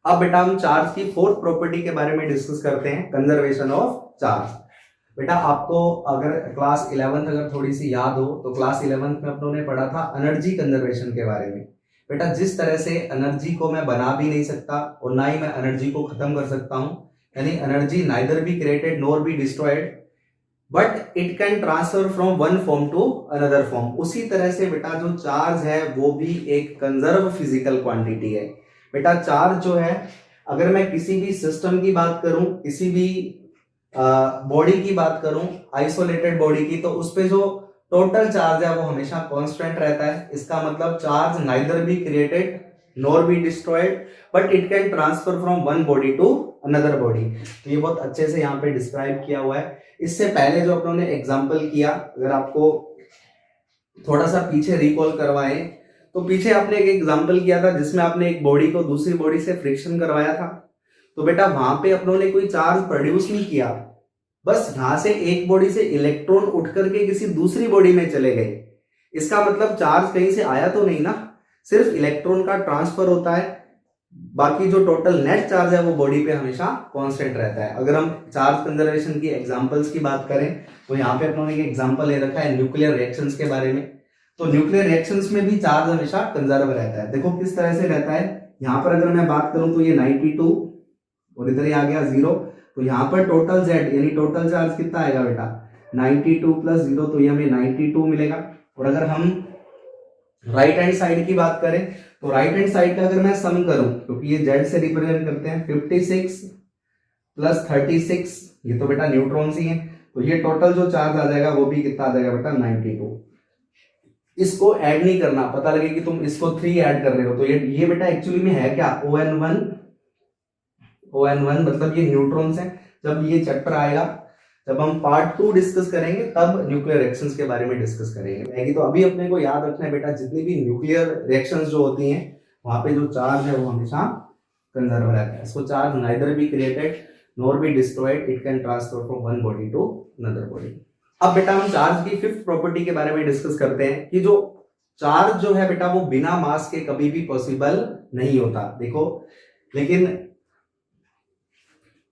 अब बेटा हम चार्ज की फोर्थ प्रॉपर्टी के बारे में डिस्कस करते हैं, कंजर्वेशन ऑफ चार्ज। बेटा आपको अगर क्लास 11th अगर थोड़ी सी याद हो तो क्लास 11th में अपनों ने पढ़ा था एनर्जी कंजर्वेशन के बारे में। बेटा जिस तरह से एनर्जी को मैं बना भी नहीं सकता और ना ही मैं एनर्जी को खत्म कर सकता हूं, यानी energy neither be created nor be destroyed but it can transfer from one form to another form, उसी तरह से बेटा जो चार्ज है वो भी एक कंजर्व फिजिकल क्वांटिटी है। बेटा चार्ज जो है, अगर मैं किसी भी सिस्टम की बात करूं, किसी भी बॉडी की बात करूं, आइसोलेटेड बॉडी की, तो उस पे जो टोटल चार्ज है वो हमेशा कांस्टेंट रहता है। इसका मतलब charge neither be created nor be destroyed but it can transfer from one body to another body. तो ये बहुत अच्छे से यहाँ पे डिस्क्राइब किया हुआ है। इससे पहले जो अपनों ने एग्जाम्पल किया, अगर आपको थोड़ा सा पीछे रिकॉल करवाएं तो पीछे आपने एक एग्जाम्पल किया था जिसमें आपने एक बॉडी को दूसरी बॉडी से फ्रिक्शन करवाया था। तो बेटा वहां पे अपनों ने कोई चार्ज प्रोड्यूस नहीं किया, बस यहां से एक बॉडी से इलेक्ट्रॉन उठ करके किसी दूसरी बॉडी में चले गए। इसका मतलब चार्ज कहीं से आया तो नहीं ना, सिर्फ इलेक्ट्रॉन का ट्रांसफर होता है, बाकी जो टोटल नेट चार्ज है वो बॉडी पे हमेशा कांस्टेंट रहता है। अगर हम चार्ज कंजर्वेशन की एग्जांपल्स की बात करें तो यहाँ पे अपनों ने एक एग्जांपल ले रखा है न्यूक्लियर रिएक्शंस के बारे में। तो न्यूक्लियर रिएक्शंस में भी चार्ज हमेशा कंजर्व रहता है। देखो किस तरह से रहता है, यहाँ पर अगर मैं बात करूं तो ये 92 और इधर ही आ गया 0, तो यहाँ पर टोटल Z यानी टोटल चार्ज कितना आएगा बेटा 92 प्लस 0, तो ये हमें 92 मिलेगा। और अगर हम राइट हैंड साइड की बात करें तो राइट हैंड साइड का अगर मैं सम करूं, क्योंकि ये Z से रिप्रेजेंट करते हैं, 56 प्लस 36, ये तो बेटा न्यूट्रॉन्स ही है, तो ये टोटल जो चार्ज आ जाएगा वो भी कितना आ जाएगा बेटा 92। इसको ऐड नहीं करना, पता लगे कि तुम इसको 3 ऐड कर रहे हो, तो ये बेटा एक्चुअली में है क्या ON1 मतलब ये न्यूट्रॉन्स है। जब ये चैप्टर आएगा, जब हम पार्ट 2 डिस्कस करेंगे तब न्यूक्लियर रिएक्शंस के बारे में डिस्कस करेंगे। तो अभी अपने को याद रखना है बेटा, जितनी भी न्यूक्लियर रिएक्शंस जो होती हैं वहां पे जो चार्ज है वो हमेशा कंजर्व रहता है। इसको charge neither be created nor be destroyed, it can transfer from one body to another body. अब बेटा हम चार्ज की फिफ्थ प्रॉपर्टी के बारे में डिस्कस करते हैं कि जो चार्ज जो है बेटा वो बिना मास के कभी भी पॉसिबल नहीं होता। देखो, लेकिन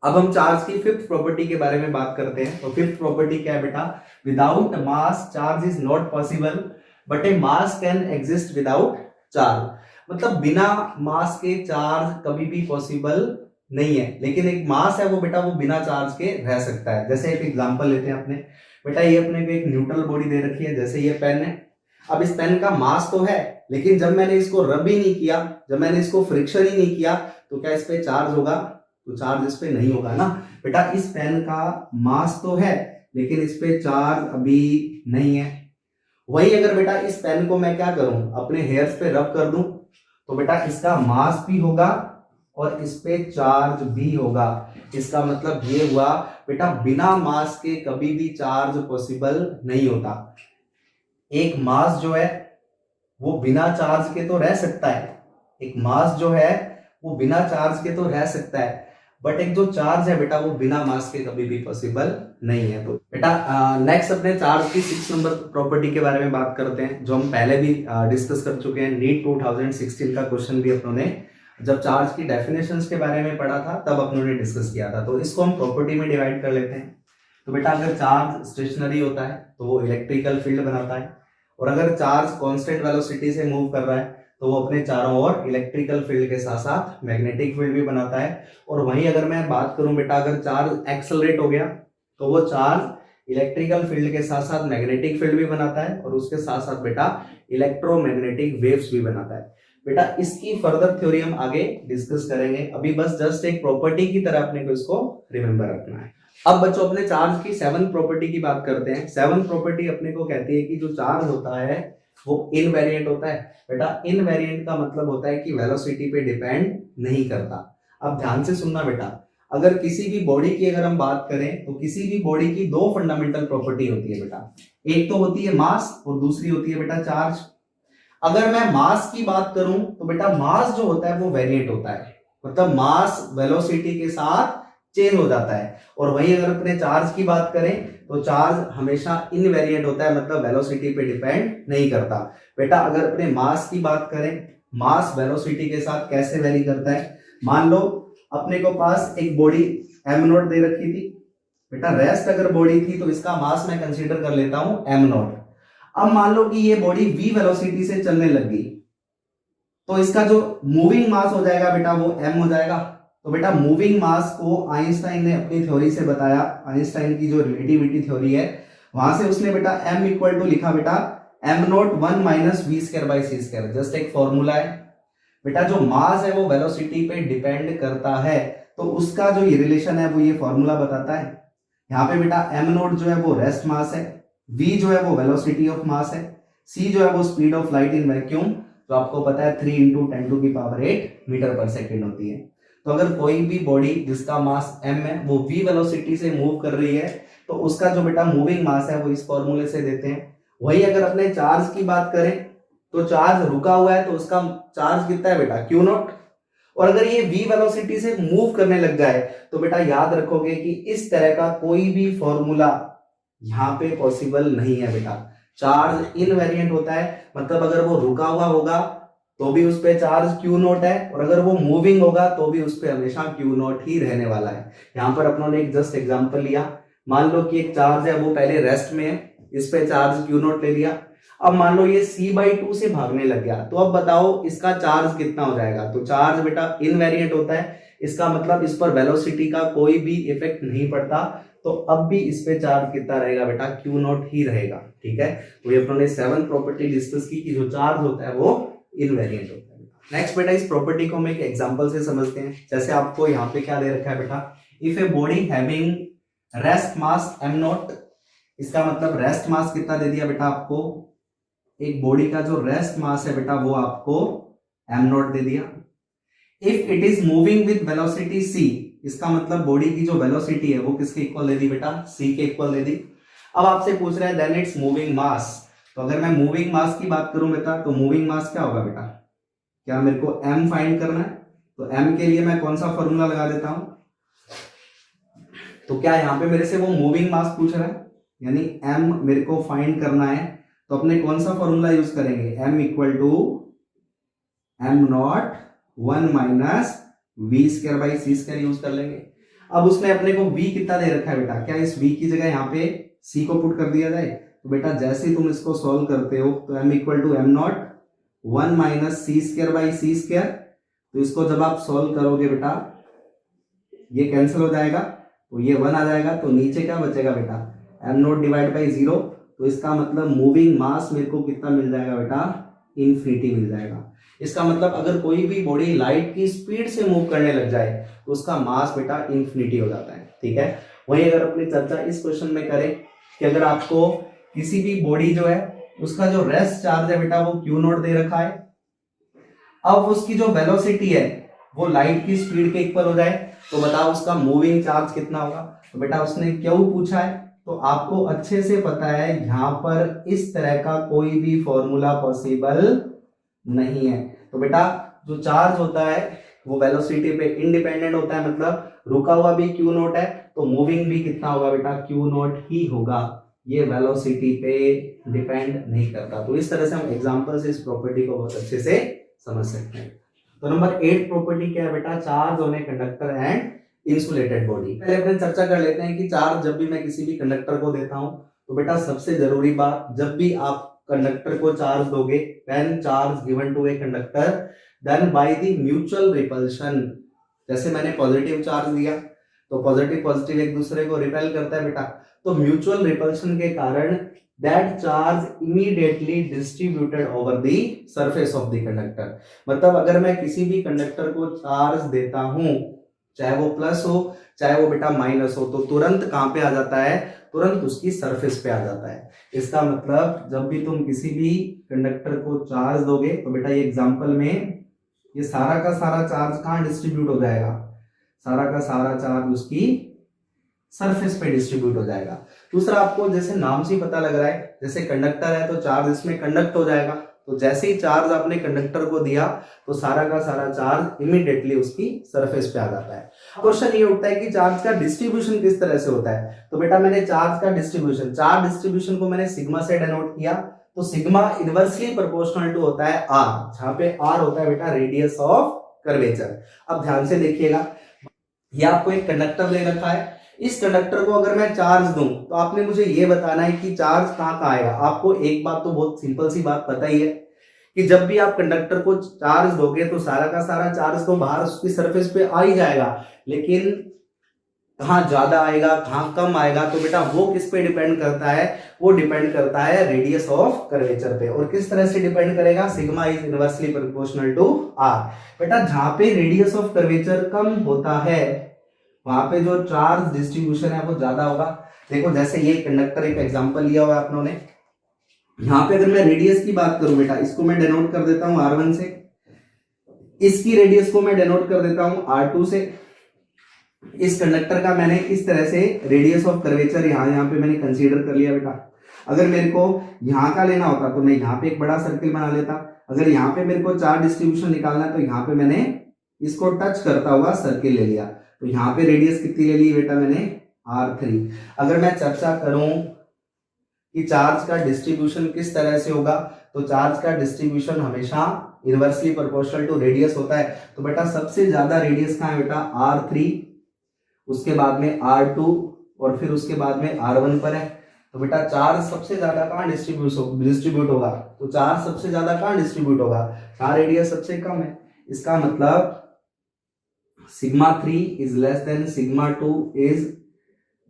अब हम चार्ज की फिफ्थ प्रॉपर्टी के बारे में बात करते हैं। तो फिफ्थ प्रॉपर्टी क्या है बेटा, without mass charge is not possible but A mass can exist without charge. मतलब बिना मास के चार्ज कभी भी पॉसिबल नहीं है, लेकिन एक मास है वो बेटा वो बिना चार्ज के रह सकता है। जैसे एक एग्जांपल लेते हैं अपने, बेटा ये अपने को एक न्यूट्रल बॉडी दे रखी है, जैसे ये पेन है। अब इस पेन का मास तो है, लेकिन जब मैंने इसको रब ही नहीं किया, जब मैंने इसको फ्रिक्शन ही नहीं किया, तो क्या इस पे चार्ज होगा? तो चार्ज इस पे नहीं होगा ना बेटा। इस पेन का मास तो है लेकिन इस पे चार्ज अभी नहीं है। वही अगर बेटा इस पेन को मैं क्या करूं, अपने हेयर्स पे रब कर दूं, तो बेटा इसका मास भी होगा और इस पे चार्ज भी होगा। इसका मतलब ये हुआ बेटा बिना मास के कभी भी चार्ज पॉसिबल नहीं होता। एक मास जो है वो बिना चार्ज के तो रह सकता है, एक मास जो है वो बिना चार्ज के तो रह सकता है, बट एक जो चार्ज है बेटा वो बिना मास के कभी भी पॉसिबल नहीं है। तो बेटा नेक्स्ट अपने चार्ज की 6 नंबर प्रॉपर्टी के बारे में बात करते हैं, जो हम पहले भी डिस्कस कर चुके हैं। नीट 2016 का क्वेश्चन भी अपनों ने जब चार्ज की डेफिनेशंस के बारे में पढ़ा था तब अपनों ने डिस्कस किया था। तो इसको हम प्रॉपर्टी में डिवाइड कर लेते हैं। तो बेटा अगर चार्ज स्टेशनरी होता है तो वो इलेक्ट्रिकल फील्ड बनाता है, और अगर चार्ज कांस्टेंट वेलोसिटी से मूव कर रहा है तो वो अपने चारों ओर इलेक्ट्रिकल फील्ड के साथ साथ मैग्नेटिक फील्ड भी बनाता है। और वहीं अगर मैं बात करूं बेटा, अगर चार्ज एक्सेलरेट हो गया तो वो चार्ज इलेक्ट्रिकल फील्ड के साथ साथ मैग्नेटिक फील्ड भी बनाता है और उसके साथ साथ बेटा इलेक्ट्रोमैग्नेटिक वेव्स भी बनाता है। बेटा इसकी फर्दर थ्योरी हम आगे डिस्कस करेंगे, अभी बस जस्ट एक प्रॉपर्टी की तरह अपने को इसको रिमेंबर रखना है। अब बच्चों अपने चार्ज की 7th प्रॉपर्टी की बात करते हैं। 7th प्रॉपर्टी अपने को कहती है कि जो चार्ज होता है वो इनवेरिएंट होता है। बेटा इनवेरिएंट का मतलब होता है कि वेलोसिटी पे डिपेंड नहीं करता। अब ध्यान से सुनना बेटा, अगर किसी भी बॉडी की अगर हम बात करें तो किसी भी बॉडी की 2 फंडामेंटल प्रॉपर्टी होती है बेटा, एक तो होती है मास और दूसरी होती है बेटा चार्ज। अगर मैं मास की बात करूं तो बेटा मास जो होता है वो वेरिएट होता है, मतलब मास वेलोसिटी के साथ चेंज हो जाता है। और वहीं अगर अपने चार्ज की बात करें तो चार्ज हमेशा इनवेरिएंट होता है, मतलब वेलोसिटी पे डिपेंड नहीं करता। बेटा अगर अपने मास की बात करें, मास वेलोसिटी के साथ कैसे वेरी करता है, मान लो अपने को पास एक बॉडी m नॉट दे रखी थी बेटा, रेस्ट अगर बॉडी थी तो इसका मास मैं कंसीडर कर लेता हूं m नॉट। अब मान लो कि ये बॉडी v वेलोसिटी से चलने लग गई, तो इसका जो मूविंग मास हो जाएगा बेटा वो m हो जाएगा। तो बेटा मूविंग मास को आइंस्टाइन ने अपनी थ्योरी से बताया, आइंस्टाइन की जो रिलेटिविटी थ्योरी है वहां से उसने बेटा m इक्वल टू लिखा बेटा m not 1 minus v square by c square. Just एक फॉर्मूला है बेटा, जो मास है वो वेलोसिटी पे डिपेंड करता है, तो उसका जो ये रिलेशन है वो ये फॉर्मूला बताता है। यहाँ पे बेटा m नॉट जो है वो रेस्ट मास है, v जो है वो वेलोसिटी ऑफ मास है, c जो है वो speed of light in vacuum, तो आपको पता है 3 इंटू 10⁸ मीटर पर सेकेंड होती है। तो अगर कोई भी बॉडी जिसका मास m है वो v वेलोसिटी से मूव कर रही है तो उसका जो बेटा मूविंग मास है वो इस फॉर्मूले से देते हैं। वही अगर अपने चार्ज की बात करें तो चार्ज रुका हुआ है तो उसका चार्ज कितना है बेटा q नॉट, और अगर ये v वेलोसिटी से मूव करने लग जाए तो बेटा याद रखोगे कि इस तरह का कोई भी फॉर्मूला यहाँ पे पॉसिबल नहीं है बेटा। चार्ज इनवेरिएंट होता है, मतलब अगर वो रुका हुआ होगा तो भी उस पे चार्ज q नॉट है, और अगर वो मूविंग होगा तो भी उस पे हमेशा q नॉट ही रहने वाला है। यहाँ पर अपनों ने एक जस्ट एग्जांपल लिया, मान लो कि एक चार्ज है वो पहले रेस्ट में है, इस पे चार्ज q नॉट ले लिया, अब मान लो ये c/2 से भागने लग गया, तो अब बताओ इसका चार्ज कितना हो जाएगा। तो चार्ज बेटा इनवेरिएंट होता है, इसका मतलब इस पर वेलोसिटी का कोई भी इफेक्ट नहीं पड़ता, तो अब भी इस पे चार्ज कितना रहेगा बेटा q नॉट ही रहेगा। ठीक है, तो ये अपनों ने 7 प्रॉपर्टी डिस्कस की कि जो चार्ज होता है वो इनवेरिएंट होता है। नेक्स्ट बेटा इस प्रॉपर्टी को हम एक एग्जांपल से समझते हैं। जैसे आपको यहाँ पे क्या दे रखा है बेटा, if a body having rest mass m not, इसका मतलब रेस्ट मास कितना दे दिया बेटा आपको, एक बॉडी का जो रेस्ट मास है बेटा वो आपको m नॉट दे दिया। If it is moving with velocity c, इसका मतलब बॉडी की जो वेलोसिटी है वो किसके इक्वल दे दी बेटा, c के इक्वल दे दी। अब आपसे पूछ रहा है देन इट्स मूविंग मास, तो अगर मैं मूविंग मास की बात करूं बेटा तो मूविंग मास क्या होगा बेटा, क्या मेरे को m फाइंड करना है, तो m के लिए मैं कौन सा फॉर्मूला लगा देता हूं, तो क्या यहाँ पे मेरे से वो मूविंग मास पूछ रहा है, यानी m मेरे को फाइंड करना है, तो अपने कौन सा फॉर्मूला यूज करेंगे, m equal to m not 1 minus v square by c square use कर लेंगे। अब उसने अपने को v कितना दे रखा है बेटा, क्या इस v की जगह यहाँ पे c को पुट कर दिया जाए, तो बेटा जैसे ही तुम इसको सॉल्व करते हो तो m equal to m not 1 minus c square by c square, तो इसको जब आप सॉल्व करोगे बेटा ये कैंसिल हो जाएगा, तो ये 1 आ जाएगा, तो नीचे क्या बचेगा बेटा m नॉट डिवाइड बाई 0, तो इसका मतलब मूविंग मास मेरे को कितना मिल जाएगा बेटा, इन्फिनिटी मिल जाएगा। इसका मतलब अगर कोई भी बॉडी लाइट की स्पीड से मूव करने लग जाए तो उसका मास बेटा इन्फिनिटी हो जाता है। ठीक है, वहीं अगर अपनी चर्चा इस क्वेश्चन में करें कि अगर आपको किसी भी बॉडी जो है उसका जो रेस्ट चार्ज है बेटा वो q नॉट दे रखा है, अब उसकी जो वेलोसिटी है वो लाइट की स्पीड के इक्वल हो जाए, तो बताओ उसका मूविंग चार्ज कितना होगा। तो बेटा उसने क्यों पूछा है, तो आपको अच्छे से पता है यहाँ पर इस तरह का कोई भी फॉर्मूला पॉसिबल नहीं है। तो बेटा जो चार्ज होता है वो वेलोसिटी पे इंडिपेंडेंट होता है, मतलब रुका हुआ भी q नॉट है तो मूविंग भी कितना होगा बेटा q नॉट ही होगा, ये वेलोसिटी पे डिपेंड नहीं करता। तो इस तरह से हम एग्जांपल से इस प्रॉपर्टी को बहुत अच्छे से समझ सकते हैं। तो नंबर 8 प्रॉपर्टी क्या है बेटा, charge on a conductor and insulated body. पहले अपन चर्चा कर लेते हैं कि चार्ज जब भी मैं किसी भी कंडक्टर को देता हूं तो बेटा सबसे जरूरी बात, जब भी आप कंडक्टर को चार्ज दोगे, when charge given to a conductor then by the mutual repulsion, जैसे मैंने पॉजिटिव चार्ज दिया तो पॉजिटिव पॉजिटिव एक दूसरे को रिपेल करता है बेटा, तो म्यूचुअल रिपल्शन के कारण that charge immediately distributed over the surface of the conductor. मतलब अगर मैं किसी भी कंडक्टर को चार्ज देता हूं, चाहे वो प्लस हो चाहे वो बेटा माइनस हो, तो तुरंत कहां पे आ जाता है, तुरंत उसकी सरफेस पे आ जाता है। इसका मतलब जब भी तुम किसी भी कंडक्टर को चार्ज दोगे तो बेटा ये एग्जांपल में ये सारा का सारा चार्ज कहां डिस्ट्रीब्यूट हो जाएगा, सारा का सारा चार्ज उसकी सरफेस पे डिस्ट्रीब्यूट हो जाएगा। दूसरा आपको जैसे नाम से ही पता लग रहा है, जैसे कंडक्टर है तो चार्ज इसमें कंडक्ट हो जाएगा, तो जैसे ही चार्ज आपने कंडक्टर को दिया तो सारा का सारा चार्ज इमीडिएटली उसकी सरफेस पे आ जाता है। क्वेश्चन ये उठता है कि चार्ज का डिस्ट्रीब्यूशन किस तरह से होता है, तो बेटा मैंने चार्ज का डिस्ट्रीब्यूशन, चार्ज डिस्ट्रीब्यूशन को मैंने सिग्मा से डिनोट किया, तो सिग्मा इनवर्सली प्रोपोर्शनल टू होता है आर, जहां पे आर होता है बेटा रेडियस ऑफ कर्वेचर। अब ध्यान से देखिएगा, ये आपको एक कंडक्टर दे रखा है, इस कंडक्टर को अगर मैं चार्ज दूं तो आपने मुझे ये बताना है कि चार्ज कहाँ कहाँ आएगा। आपको एक बात तो बहुत सिंपल सी बात पता ही है कि जब भी आप कंडक्टर को चार्ज दोगे तो सारा का सारा चार्ज तो बाहर उसकी सरफेस पे आ ही जाएगा, लेकिन कहाँ ज्यादा आएगा कहाँ कम आएगा तो बेटा वो किस पे डिपेंड करता है, वो डिपेंड करता है रेडियस ऑफ कर्वेचर पे। और किस तरह से डिपेंड करेगा, sigma is inversely proportional to R. बेटा जहां पे रेडियस ऑफ कर्वेचर कम होता है वहां पे जो चार्ज डिस्ट्रीब्यूशन है वो ज्यादा होगा। देखो जैसे ये कंडक्टर एक एग्जांपल लिया हुआ है आप लोगों ने, यहाँ पे अगर मैं रेडियस की बात करूं बेटा, इसको मैं डिनोट कर देता हूं R1 से, इसकी रेडियस को मैं डिनोट कर देता हूं R2 से। इस कंडक्टर का मैंने इस तरह से रेडियस ऑफ कर्वेचर यहाँ पे मैंने कंसीडर कर लिया बेटा। अगर मेरे को यहाँ का लेना होता तो मैं यहाँ पे एक बड़ा सर्किल बना लेता। अगर यहाँ पे मेरे को चार्ज डिस्ट्रीब्यूशन निकालना है तो यहाँ पे मैंने इसको टच करता हुआ सर्किल ले लिया, तो यहाँ पे रेडियस कितनी ले ली बेटा मैंने R3। अगर मैं चर्चा करूं कि चार्ज का डिस्ट्रीब्यूशन किस तरह से होगा, तो चार्ज का डिस्ट्रीब्यूशन हमेशा इनवर्सली प्रोपोर्शनल टू रेडियस होता है। तो बेटा सबसे ज्यादा रेडियस कहाँ है बेटा R3, उसके बाद में R2 और फिर उसके बाद में R1 पर है। तो बेटा चार्ज सबसे ज्यादा कहाँ डिस्ट्रीब्यूट होगा, तो चार्ज सबसे ज्यादा कहाँ डिस्ट्रीब्यूट होगा, कहाँ रेडियस सबसे कम है। इसका मतलब sigma 3 is less than sigma 2 is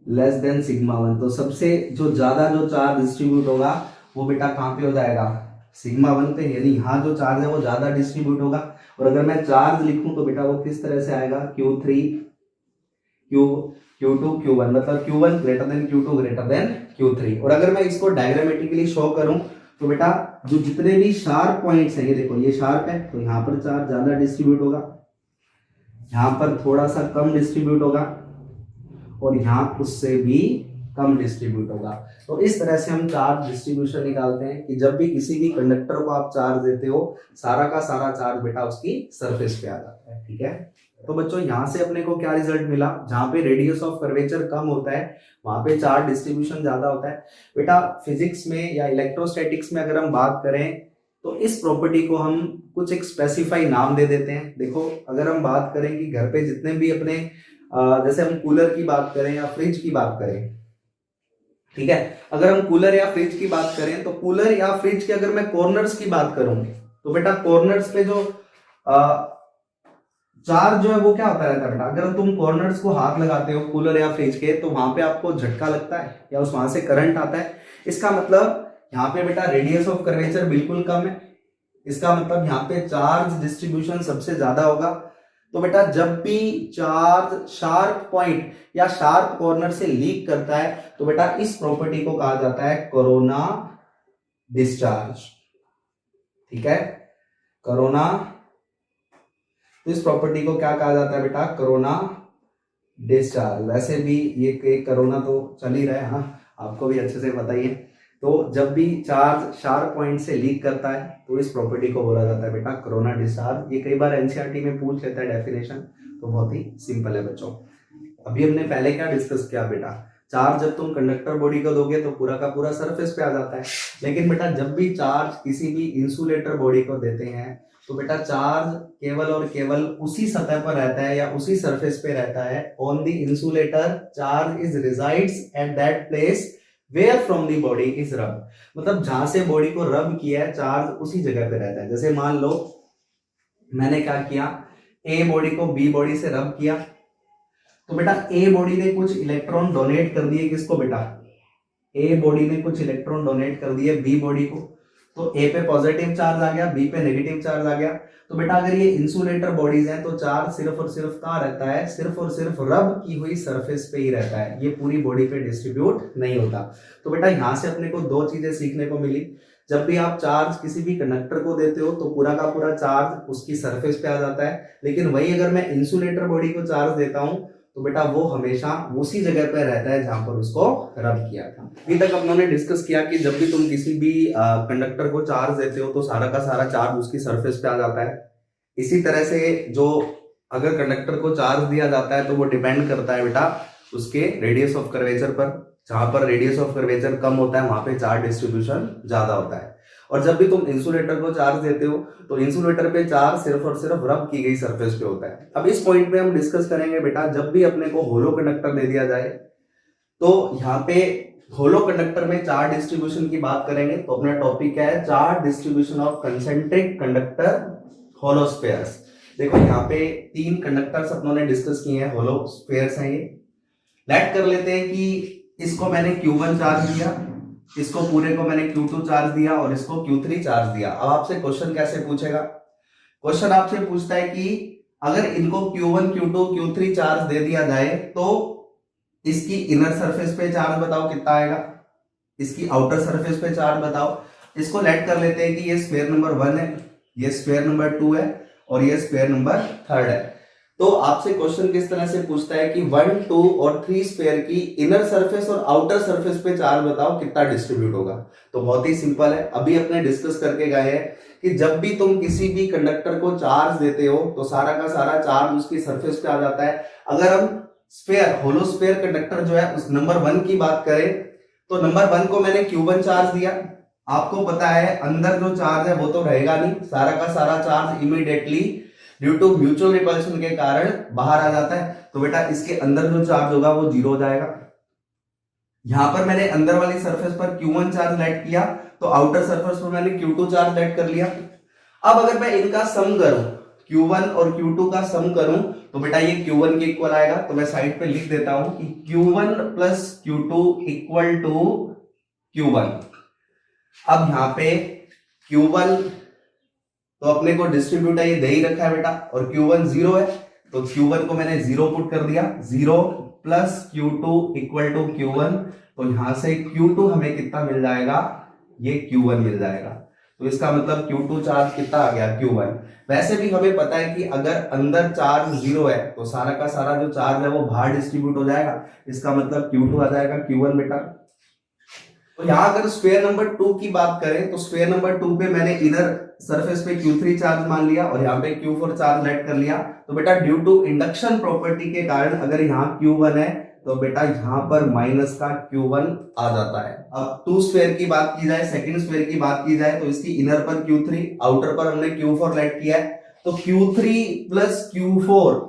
less than sigma 1। तो सबसे जो ज्यादा जो चार्ज डिस्ट्रीब्यूट होगा वो बेटा कहाँ पे हो जाएगा, सिग्मा 1 पे, यानी यहाँ जो चार्ज है वो ज्यादा डिस्ट्रीब्यूट होगा। और अगर मैं चार्ज लिखूं तो बेटा वो किस तरह से आएगा, Q3 Q2 Q1, मतलब Q1 greater than Q2 greater than Q3। और अगर मैं इसको डायग्रामेटिकली शो करूं तो बेटा जो जितने भी शार्प पॉइंट्स हैं, ये देखो ये शार्प है तो यहाँ पर चार्ज ज्यादा डिस्ट्रीब्यूट होगा, यहाँ पर थोड़ा सा कम डिस्ट्रीब्यूट होगा और यहाँ उससे भी कम डिस्ट्रीब्यूट होगा। तो इस तरह से हम चार्ज डिस्ट्रीब्यूशन निकालते हैं कि जब भी किसी भी कंडक्टर को आप चार्ज देते हो सारा का सारा चार्ज बेटा उसकी सरफेस पे आ जाता है। ठीक है, तो बच्चों यहाँ से अपने को क्या रिजल्ट मिला, जहाँ पे रेडियस ऑफ कर्वेचर कम होता है वहां पे चार्ज डिस्ट्रीब्यूशन ज्यादा होता है। बेटा फिजिक्स में या इलेक्ट्रोस्टैटिक्स में अगर हम बात करें तो इस प्रॉपर्टी को हम कुछ एक स्पेसिफाई नाम दे देते हैं। देखो अगर हम बात करें कि घर पे जितने भी अपने जैसे हम कूलर की बात करें या फ्रिज की बात करें, ठीक है, अगर हम कूलर या फ्रिज की बात करें तो कूलर या फ्रिज के अगर मैं कॉर्नर्स की बात करूं तो बेटा कॉर्नर्स पे जो चार्ज जो है वो क्या होता रहता है बेटा, अगर तुम कॉर्नर्स को हाथ लगाते हो कूलर या फ्रिज के तो वहां पे आपको झटका लगता है या उस वहां से करंट आता है। इसका मतलब यहाँ पे बेटा रेडियस ऑफ कर्वेचर बिल्कुल कम है, इसका मतलब यहाँ पे चार्ज डिस्ट्रीब्यूशन सबसे ज्यादा होगा। तो बेटा जब भी चार्ज शार्प पॉइंट या शार्प कॉर्नर से लीक करता है तो बेटा इस प्रॉपर्टी को कहा जाता है कोरोना डिस्चार्ज। ठीक है, कोरोना, तो इस प्रॉपर्टी को क्या कहा जाता है बेटा, कोरोना डिस्चार्ज। वैसे भी ये कोरोना तो चल ही रहा है, हाँ आपको भी अच्छे से बताइए। तो जब भी चार्ज शार्प पॉइंट से लीक करता है तो इस प्रॉपर्टी को बोला जाता है बेटा कोरोना डिस्चार्ज। ये कई बार एनसीईआरटी में पूछ लेता है डेफिनेशन, तो बहुत ही सिंपल है बच्चों। अभी हमने पहले क्या डिस्कस किया बेटा, चार्ज जब तुम कंडक्टर बॉडी को दोगे तो पूरा का पूरा सरफेस पे आ जाता है, लेकिन बेटा जब भी चार्ज किसी भी इंसुलेटर बॉडी को देते हैं तो बेटा चार्ज केवल और केवल उसी सतह पर रहता है या उसी सरफेस पे रहता है। On the insulator charge is resides at that place where from the body is rub, मतलब जहां से बॉडी को रब किया है चार्ज उसी जगह पे रहता है। जैसे मान लो मैंने क्या किया, ए बॉडी को बी बॉडी से रब किया तो बेटा ए बॉडी ने कुछ इलेक्ट्रॉन डोनेट कर दिए, किसको बेटा, ए बॉडी ने कुछ इलेक्ट्रॉन डोनेट कर दिए बी बॉडी को, तो ए पे पॉजिटिव चार्ज आ गया, बी पे नेगेटिव चार्ज आ गया। तो बेटा अगर ये इंसुलेटर बॉडीज हैं तो चार्ज सिर्फ और सिर्फ कहाँ रहता है, सिर्फ और सिर्फ रब की हुई सरफेस पे ही रहता है, ये पूरी बॉडी पे डिस्ट्रीब्यूट नहीं होता। तो बेटा यहाँ से अपने को दो चीजें सीखने को मिली, जब भी आप चार्ज किसी भी कंडक्टर को देते हो तो पूरा का पूरा चार्ज उसकी सरफेस पे आ जाता है, लेकिन वही अगर मैं इंसुलेटर बॉडी को चार्ज देता हूं तो बेटा वो हमेशा उसी जगह पे रहता है जहां पर उसको रब किया था। अभी तक हम लोगों ने डिस्कस किया कि जब भी तुम किसी भी कंडक्टर को चार्ज देते हो तो सारा का सारा चार्ज उसकी सरफेस पे आ जाता है। इसी तरह से जो अगर कंडक्टर को चार्ज दिया जाता है तो वो डिपेंड करता है बेटा उसके रेडियस ऑफ कर्वेचर पर, जहां पर रेडियस ऑफ कर्वेचर कम होता है वहां पे चार्ज डिस्ट्रीब्यूशन ज्यादा होता है। और जब भी तुम इंसुलेटर को चार्ज देते हो तो इंसुलेटर पे चार्ज सिर्फ और सिर्फ रब की गई सरफेस पे होता है। अब इस पॉइंट पे हम डिस्कस करेंगे बेटा, जब भी अपने को होलो कंडक्टर दे दिया जाए तो यहाँ पे होलो कंडक्टर में चार्ज डिस्ट्रीब्यूशन की बात करेंगे। तो अपना टॉपिक क्या है, charge distribution of concentric conductor hollow spheres. देखो यहाँ पे 3 कंडक्टर्स अपनों ने डिस्कस किए हैं, होलो स्फीयर्स हैं ये। लेट कर लेते हैं कि इसको मैंने Q1 चार्ज दिया, इसको पूरे को मैंने Q2 चार्ज दिया और इसको Q3 चार्ज दिया। अब आपसे क्वेश्चन कैसे पूछेगा, क्वेश्चन आपसे पूछता है कि अगर इनको Q1 Q2 Q3 चार्ज दे दिया जाए तो इसकी इनर सरफेस पे चार्ज बताओ कितना आएगा, इसकी आउटर सरफेस पे चार्ज बताओ। इसको लेट कर लेते हैं कि ये स्फीयर नंबर 1 है, ये स्फीयर नंबर 2 है और ये स्फीयर नंबर 3 है। तो आपसे क्वेश्चन किस तरह से पूछता है कि 1, 2 और 3 स्फीयर की इनर सरफेस और आउटर सरफेस पे चार्ज बताओ कितना डिस्ट्रीब्यूट होगा। तो बहुत ही सिंपल है, अभी अपने डिस्कस करके गए हैं कि जब भी तुम किसी भी कंडक्टर को चार्ज देते हो तो सारा का सारा चार्ज उसकी सरफेस पे आ जाता है। अगर हम स्फीयर होलो स्फीयर कंडक्टर जो है उस नंबर 1 की बात करें तो नंबर 1 को मैंने Q1 चार्ज दिया, आपको पता है अंदर जो चार्ज है वो तो रहेगा नहीं, सारा का सारा charge immediately due to mutual repulsion के कारण बाहर आ जाता है। तो बेटा इसके अंदर जो चार्ज होगा वो 0 हो जाएगा। यहां पर मैंने अंदर वाली सरफेस पर Q1 चार्ज लेट किया तो आउटर सरफेस पर मैंने Q2 चार्ज लेट कर लिया। अब अगर मैं इनका सम करूं, Q1 और Q2 का सम करूं तो बेटा ये Q1 के इक्वल आएगा। तो मैं साइड पे लिख देता हूं कि Q1 plus Q2 equal to Q1। अब यहां पे Q1 तो अपने को डिस्ट्रीब्यूट है ये दे ही रखा है बेटा, और Q1 0 है तो Q1 को मैंने 0 पुट कर दिया, 0 plus Q2 equal to Q1। तो यहां से Q2 हमें कितना मिल जाएगा, ये Q1 मिल जाएगा। तो इसका मतलब Q2 चार्ज कितना आ गया, Q1। वैसे भी हमें पता है कि अगर अंदर चार्ज 0 है तो सारा का सारा जो चार्ज है वो बाहर डिस्ट्रीब्यूट हो जाएगा, इसका मतलब Q2 आ जाएगा Q1 बेटा। तो यहां अगर स्फीयर नंबर 2 की बात करें तो स्फीयर नंबर 2 पे मैंने इनर सरफेस पे Q3 चार्ज मान लिया और यहाँ पे Q4 चार्ज लेट कर लिया। तो बेटा ड्यू टू इंडक्शन प्रॉपर्टी के कारण अगर यहाँ Q1 है तो बेटा यहाँ पर माइनस का Q1 आ जाता है। अब 2 स्फीयर की बात की जाए, सेकंड स्फीयर की बात की जाए तो इसकी इनर पर Q3, आउटर पर हमने Q4 लेट किया है। तो Q3 प्लस Q4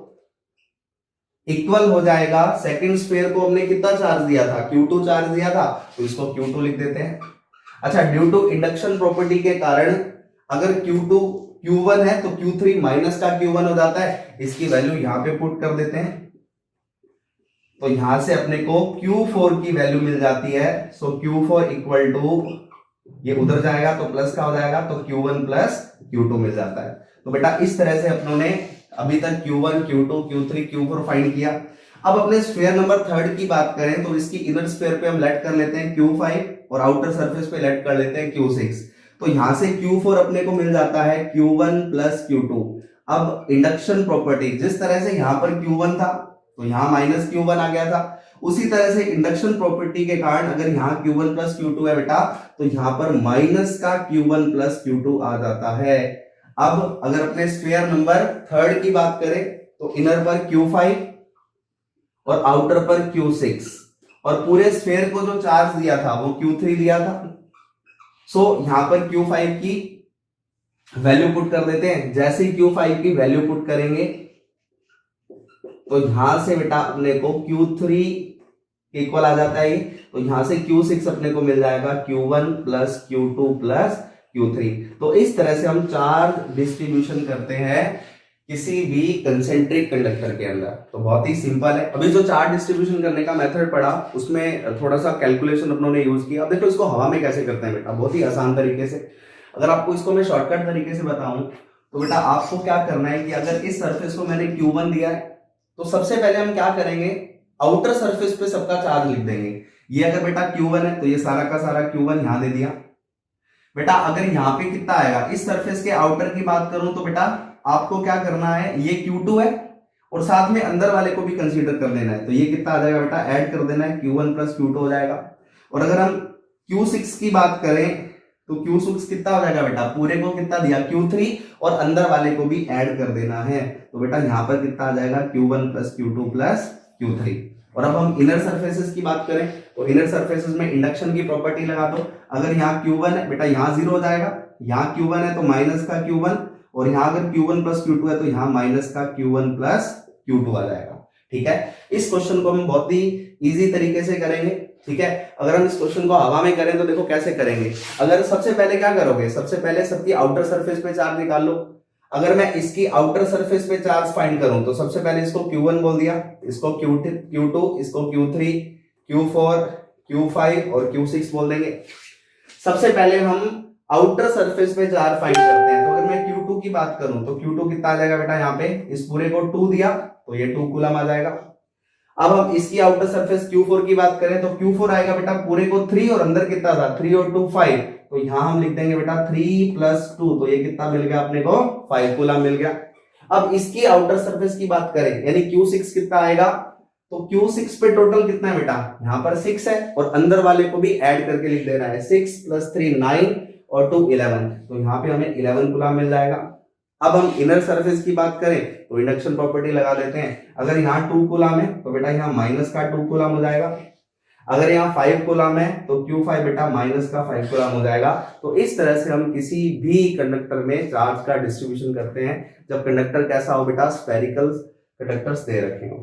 इक्वल हो जाएगा, सेकंड स्फीयर को हमने कितना चार्ज दिया था, Q2 चार्ज दिया था, तो इसको Q2 लिख देते हैं। अच्छा, ड्यू टू इंडक्शन प्रॉपर्टी के कारण अगर Q2 Q1 है तो Q3 माइनस का Q1 हो जाता है, इसकी वैल्यू यहां पे पुट कर देते हैं। तो यहां से अपने को Q4 की वैल्यू मिल जाती है। सो Q4 इक्वल टू ये उधर जाएगा तो प्लस का हो जाएगा, तो Q1 प्लस Q2 मिल जाता है। तो बेटा इस तरह से अपनों ने अभी तक Q1 Q2 Q3 Q4 find किया। अब अपने स्फीयर नंबर 3 की बात करें तो इसकी इनर स्फीयर पे हम लेट कर लेते हैं Q5 और आउटर सरफेस पे लेट कर लेते हैं Q6। तो यहां से Q4 अपने को मिल जाता है Q1 प्लस Q2। अब इंडक्शन प्रॉपर्टी जिस तरह से यहां पर Q1 था तो यहां माइनस Q1 आ गया था, उसी तरह से इंडक्शन प्रॉपर्टी के कारण अगर यहाँ Q1 प्लस Q2 है बेटा तो यहां पर माइनस का Q1 प्लस Q2 आ जाता है। अब अगर अपने स्फीयर नंबर 3 की बात करें तो इनर पर Q5 और आउटर पर Q6 और पूरे स्फीयर को जो चार्ज दिया था वो Q3 दिया था। सो यहां पर Q5 की वैल्यू पुट कर देते हैं। जैसे ही Q5 की वैल्यू पुट करेंगे तो यहां से बेटा अपने को Q3 इक्वल आ जाता है, तो यहां से Q6 अपने को मिल जाएगा Q1 plus Q2 plus Q3। तो इस तरह से हम चार्ज डिस्ट्रीब्यूशन करते हैं किसी भी कंसेंट्रिक कंडक्टर के अंदर। तो बहुत ही सिंपल है। अभी जो चार्ज डिस्ट्रीब्यूशन करने का मेथड पढ़ा उसमें थोड़ा सा कैलकुलेशन अपनों ने यूज किया। अब देखो इसको हवा में कैसे करते हैं बेटा, बहुत ही आसान तरीके से। अगर आपको इसको मैं शॉर्टकट तरीके से बताऊं तो बेटा आपको क्या करना है कि अगर इस सरफेस को मैंने Q1 दिया है तो सबसे पहले हम क्या करेंगे, आउटर सरफेस पे सबका चार्ज लिख देंगे। ये अगर बेटा Q1 है तो ये सारा का सारा Q1 यहां दे दिया। बेटा अगर यहां पे कितना आएगा, इस सरफेस के आउटर की बात करूं तो बेटा आपको क्या करना है, ये Q2 है और साथ में अंदर वाले को भी कंसीडर कर लेना है। तो ये कितना आ जाएगा बेटा, ऐड कर देना है, Q1 प्लस Q2 हो जाएगा। और अगर हम Q6 की बात करें तो Q6 कितना हो जाएगा बेटा, पूरे को कितना दिया Q3 और अंदर वाले को भी ऐड कर देना है। तो बेटा यहां पर कितना आ जाएगा, Q1 plus Q2 plus Q3। और अब हम इनर सरफेसेस की बात करें तो इनर सरफेसेस में इंडक्शन की प्रॉपर्टी लगा दो। अगर यहाँ Q1 है बेटा यहाँ 0 हो जाएगा, यहाँ Q1 है तो माइनस का Q1, और यहाँ अगर Q1 प्लस Q2 है तो यहाँ माइनस का Q1 प्लस Q2 आ जाएगा। ठीक है, इस क्वेश्चन को हम बहुत ही इजी तरीके से करेंगे। ठीक है, अगर हम इस क्वेश्चन को हवा में करें तो देखो कैसे करेंगे। अगर सबसे पहले क्या करोगे, सबसे पहले सबकी आउटर सरफेस पे चार्ज निकाल लो। अगर मैं इसकी आउटर सरफेस पे चार्ज फाइंड करूं तो सबसे पहले इसको Q1 बोल दिया, इसको Q2, इसको Q3, Q4, Q5 और Q6 बोल देंगे। सबसे पहले हम आउटर सरफेस पे चार्ज फाइंड करते हैं। तो अगर मैं Q2 की बात करूं तो Q2 कितना आ जाएगा बेटा, यहाँ पे इस पूरे को 2 दिया तो ये 2 कूलम आ जाएगा। अब हम इसकी आउटर सरफेस Q4 की बात करें तो Q4 आएगा बेटा पूरे को 3, और अंदर कितना था 3 और 2 5, तो यहां हम लिख देंगे बेटा 3 + 2, तो ये कितना मिल गया अपने को 5 कूलम मिल गया। अब इसकी आउटर सरफेस की बात करें यानी Q6 कितना आएगा, तो Q6 पे टोटल कितना है बेटा, यहाँ पर 6 है और अंदर वाले को भी ऐड करके लिख देना है, 6 + 3 9 और 2 11, तो यहाँ पे हमें 11 कूलम मिल जाएगा। अब हम इनर सरफेस की बात करें तो इंडक्शन प्रॉपर्टी लगा देते हैं। अगर यहाँ 2 कूलम है तो बेटा यहाँ माइनस का 2 कूलम हो जाएगा। अगर यहाँ 5 कूलम है तो Q5 बेटा माइनस का 5 कूलम हो जाएगा। तो इस तरह से हम किसी भी कंडक्टर में चार्ज का डिस्ट्रीब्यूशन करते हैं जब कंडक्टर कैसा हो बेटा, स्फेरिकल कंडक्टर्स दे रखे हो।